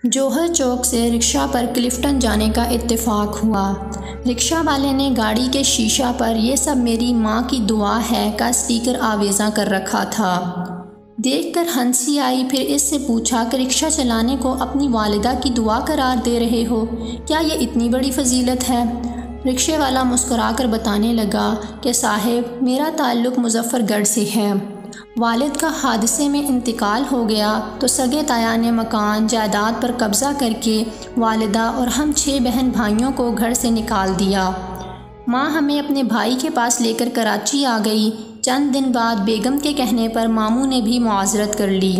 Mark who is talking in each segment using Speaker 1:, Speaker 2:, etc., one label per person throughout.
Speaker 1: जौहर चौक से रिक्शा पर क्लिफ्टन जाने का इत्तेफाक हुआ। रिक्शा वाले ने गाड़ी के शीशा पर "ये सब मेरी माँ की दुआ है" का स्टिकर आवेज़ा कर रखा था। देखकर हंसी आई। फिर इससे पूछा कि रिक्शा चलाने को अपनी वालिदा की दुआ करार दे रहे हो, क्या ये इतनी बड़ी फजीलत है? रिक्शे वाला मुस्कुराकर बताने लगा कि साहिब, मेरा ताल्लुक़ मुज़फ़्फ़रगढ़ से है। वालिद का हादसे में इंतकाल हो गया तो सगे ताया ने मकान जायदाद पर कब्ज़ा करके वालिदा और हम 6 बहन भाइयों को घर से निकाल दिया। माँ हमें अपने भाई के पास लेकर कराची आ गई। चंद दिन बाद बेगम के कहने पर मामू ने भी मुआज़रत कर ली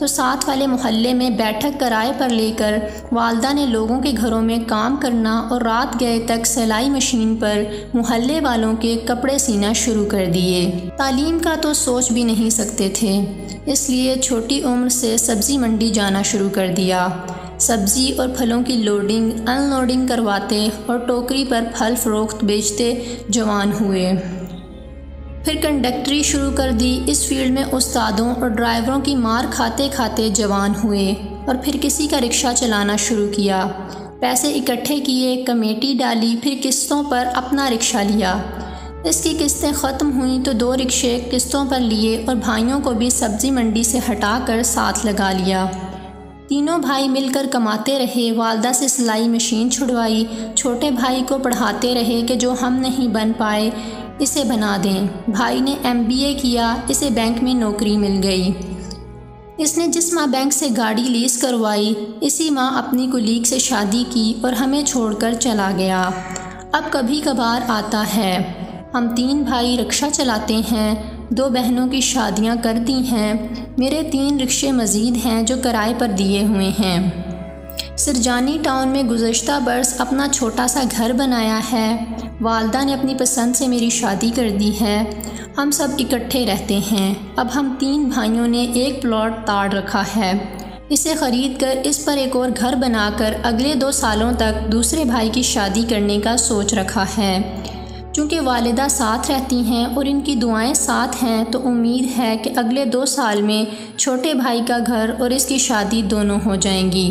Speaker 1: तो साथ वाले मोहल्ले में बैठक किराए पर लेकर वालदा ने लोगों के घरों में काम करना और रात गए तक सिलाई मशीन पर मोहल्ले वालों के कपड़े सीना शुरू कर दिए। तालीम का तो सोच भी नहीं सकते थे, इसलिए छोटी उम्र से सब्ज़ी मंडी जाना शुरू कर दिया। सब्ज़ी और फलों की लोडिंग अनलोडिंग करवाते और टोकरी पर फल फ़रोख्त बेचते जवान हुए। फिर कंडक्टरी शुरू कर दी। इस फील्ड में उस्तादों और ड्राइवरों की मार खाते खाते जवान हुए और फिर किसी का रिक्शा चलाना शुरू किया। पैसे इकट्ठे किए, कमेटी डाली, फिर किस्तों पर अपना रिक्शा लिया। इसकी किस्तें ख़त्म हुई तो 2 रिक्शे किस्तों पर लिए और भाइयों को भी सब्ज़ी मंडी से हटाकर साथ लगा लिया। तीनों भाई मिलकर कमाते रहे। वालदा से सिलाई मशीन छुड़वाई। छोटे भाई को पढ़ाते रहे कि जो हम नहीं बन पाए इसे बना दें। भाई ने MBA किया, इसे बैंक में नौकरी मिल गई। इसने जिस माह बैंक से गाड़ी लीज करवाई, इसी माह अपनी कुलीग से शादी की और हमें छोड़कर चला गया। अब कभी कभार आता है। हम 3 भाई रिक्शा चलाते हैं। 2 बहनों की शादियां कर दी हैं। मेरे 3 रिक्शे मज़ीद हैं जो किराए पर दिए हुए हैं। सिरजानी टाउन में गुज़श्ता बरस अपना छोटा सा घर बनाया है। वालदा ने अपनी पसंद से मेरी शादी कर दी है। हम सब इकट्ठे रहते हैं। अब हम 3 भाइयों ने एक प्लॉट ताड़ रखा है। इसे ख़रीद कर इस पर एक और घर बनाकर अगले 2 सालों तक दूसरे भाई की शादी करने का सोच रखा है। चूँकि वालिदा साथ रहती हैं और इनकी दुआएं साथ हैं तो उम्मीद है कि अगले 2 साल में छोटे भाई का घर और इसकी शादी दोनों हो जाएंगी।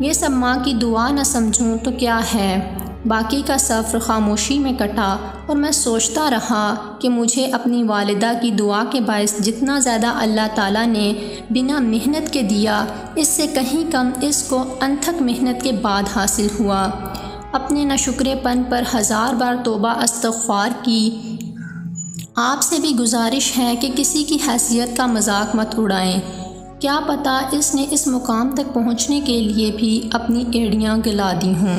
Speaker 1: ये सब माँ की दुआ न समझूं तो क्या है। बाकी का सफ़र खामोशी में कटा और मैं सोचता रहा कि मुझे अपनी वालिदा की दुआ के बायस जितना ज़्यादा अल्लाह ताला ने बिना मेहनत के दिया, इससे कहीं कम इसको अनथक मेहनत के बाद हासिल हुआ। अपने नाशुक्रेपन पर 1000 बार तौबा इस्तग़फ़ार की। आपसे भी गुजारिश है कि किसी की हैसियत का मजाक मत उड़ाएं। क्या पता इसने इस मुकाम तक पहुंचने के लिए भी अपनी एड़ियां गला दी हों।